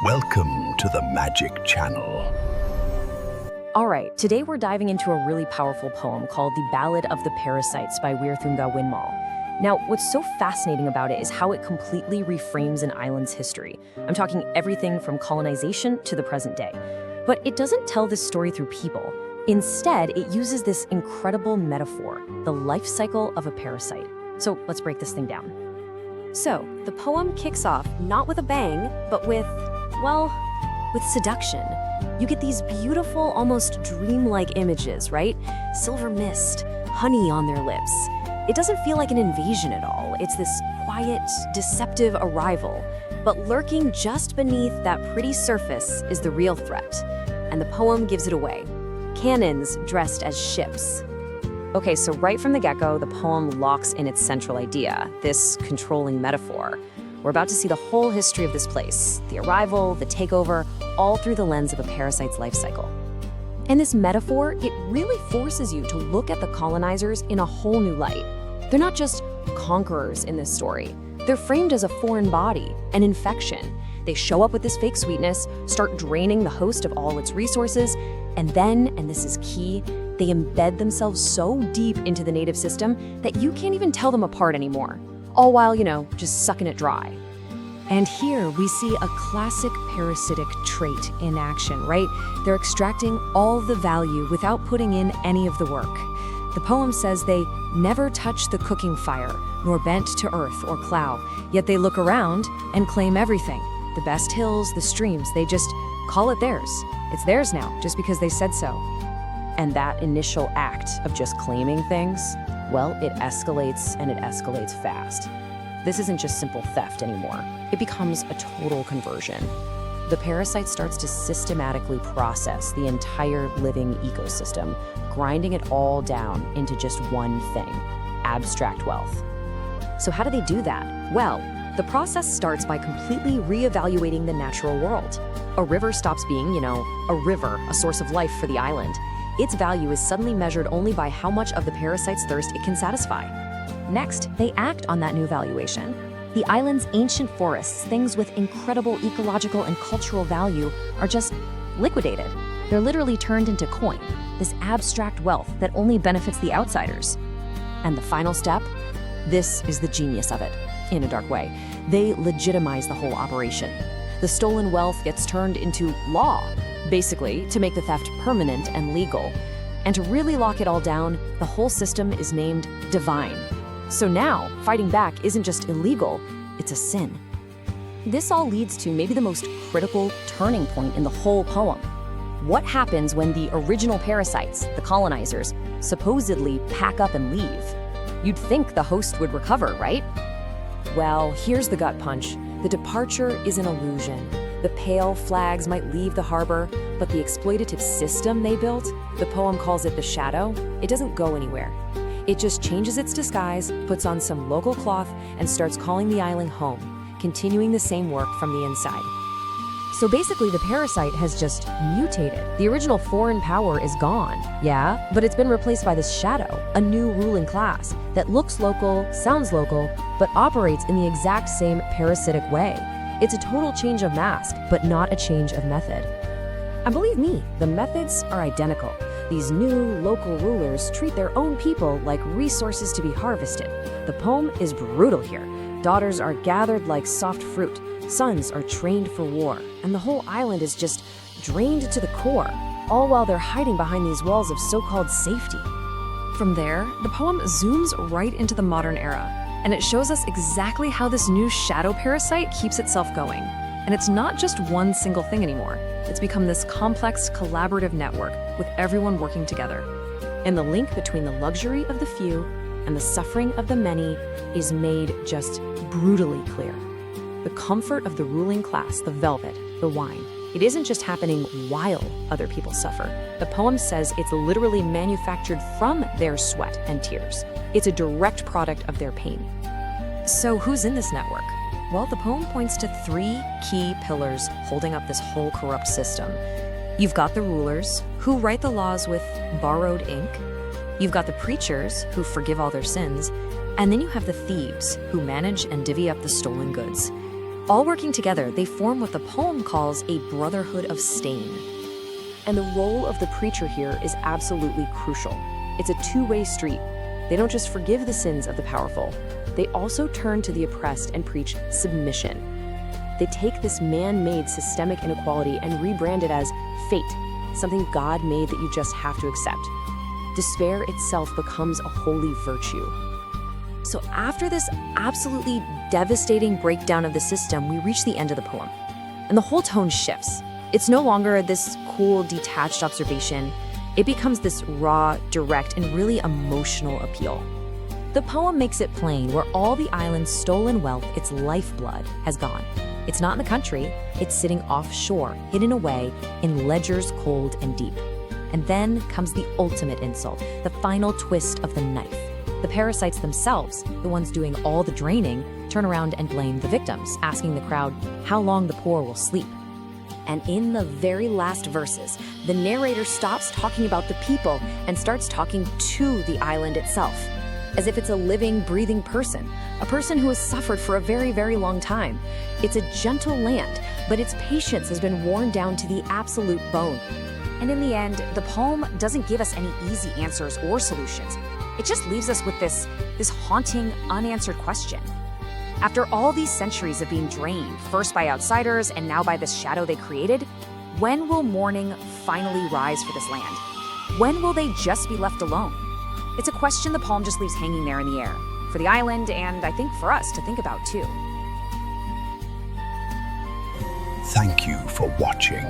Welcome to the Magic Channel. All right, today we're diving into a really powerful poem called The Ballad of the Parasites by Weerathunga W Nimal. Now, what's so fascinating about it is how it completely reframes an island's history. I'm talking everything from colonization to the present day. But it doesn't tell this story through people. Instead, it uses this incredible metaphor, the life cycle of a parasite. So let's break this thing down. So, the poem kicks off not with a bang, but with seduction. You get these beautiful, almost dreamlike images, right? Silver mist, honey on their lips. It doesn't feel like an invasion at all. It's this quiet, deceptive arrival. But lurking just beneath that pretty surface is the real threat. And the poem gives it away. Cannons dressed as ships. Okay, so right from the get-go, the poem locks in its central idea, this controlling metaphor. We're about to see the whole history of this place, the arrival, the takeover, all through the lens of a parasite's life cycle. And this metaphor, it really forces you to look at the colonizers in a whole new light. They're not just conquerors in this story. They're framed as a foreign body, an infection. They show up with this fake sweetness, start draining the host of all its resources, and then, and this is key, they embed themselves so deep into the native system that you can't even tell them apart anymore. All while, just sucking it dry. And here we see a classic parasitic trait in action, right? They're extracting all the value without putting in any of the work. The poem says they never touch the cooking fire, nor bent to earth or plough, yet they look around and claim everything. The best hills, the streams, they just call it theirs. It's theirs now, just because they said so. And that initial act of just claiming things, well, it escalates and it escalates fast. This isn't just simple theft anymore. It becomes a total conversion. The parasite starts to systematically process the entire living ecosystem, grinding it all down into just one thing: abstract wealth. So how do they do that? Well, the process starts by completely reevaluating the natural world. A river stops being, a river, a source of life for the island. Its value is suddenly measured only by how much of the parasite's thirst it can satisfy. Next, they act on that new valuation. The island's ancient forests, things with incredible ecological and cultural value, are just liquidated. They're literally turned into coin, this abstract wealth that only benefits the outsiders. And the final step? This is the genius of it, in a dark way. They legitimize the whole operation. The stolen wealth gets turned into law, basically to make the theft permanent and legal. And to really lock it all down, the whole system is named divine. So now, fighting back isn't just illegal, it's a sin. This all leads to maybe the most critical turning point in the whole poem. What happens when the original parasites, the colonizers, supposedly pack up and leave? You'd think the host would recover, right? Well, here's the gut punch. The departure is an illusion. The pale flags might leave the harbor, but the exploitative system they built, the poem calls it the shadow, it doesn't go anywhere. It just changes its disguise, puts on some local cloth, and starts calling the island home, continuing the same work from the inside. So basically, the parasite has just mutated. The original foreign power is gone, yeah, but it's been replaced by this shadow, a new ruling class that looks local, sounds local, but operates in the exact same parasitic way. It's a total change of mask, but not a change of method. And believe me, the methods are identical. These new local rulers treat their own people like resources to be harvested. The poem is brutal here. Daughters are gathered like soft fruit. Sons are trained for war. And the whole island is just drained to the core, all while they're hiding behind these walls of so-called safety. From there, the poem zooms right into the modern era, and it shows us exactly how this new shadow parasite keeps itself going. And it's not just one single thing anymore. It's become this complex, collaborative network with everyone working together. And the link between the luxury of the few and the suffering of the many is made just brutally clear. The comfort of the ruling class, the velvet, the wine, it isn't just happening while other people suffer. The poem says it's literally manufactured from their sweat and tears. It's a direct product of their pain. So who's in this network? Well, the poem points to three key pillars holding up this whole corrupt system. You've got the rulers, who write the laws with borrowed ink. You've got the preachers, who forgive all their sins. And then you have the thieves, who manage and divvy up the stolen goods. All working together, they form what the poem calls a brotherhood of stain. And the role of the preacher here is absolutely crucial. It's a two-way street. They don't just forgive the sins of the powerful, they also turn to the oppressed and preach submission. They take this man-made systemic inequality and rebrand it as fate, something God made that you just have to accept. Despair itself becomes a holy virtue. So after this absolutely devastating breakdown of the system, we reach the end of the poem. And the whole tone shifts. It's no longer this cool, detached observation. It becomes this raw, direct, and really emotional appeal. The poem makes it plain where all the island's stolen wealth, its lifeblood, has gone. It's not in the country, it's sitting offshore, hidden away in ledgers cold and deep. And then comes the ultimate insult, the final twist of the knife. The parasites themselves, the ones doing all the draining, turn around and blame the victims, asking the crowd how long the poor will sleep. And in the very last verses, the narrator stops talking about the people and starts talking to the island itself, as if it's a living, breathing person, a person who has suffered for a very, very long time. It's a gentle land, but its patience has been worn down to the absolute bone. And in the end, the poem doesn't give us any easy answers or solutions. It just leaves us with this haunting, unanswered question. After all these centuries of being drained, first by outsiders and now by this shadow they created, when will morning finally rise for this land? When will they just be left alone? It's a question the poem just leaves hanging there in the air, for the island and I think for us to think about too. Thank you for watching.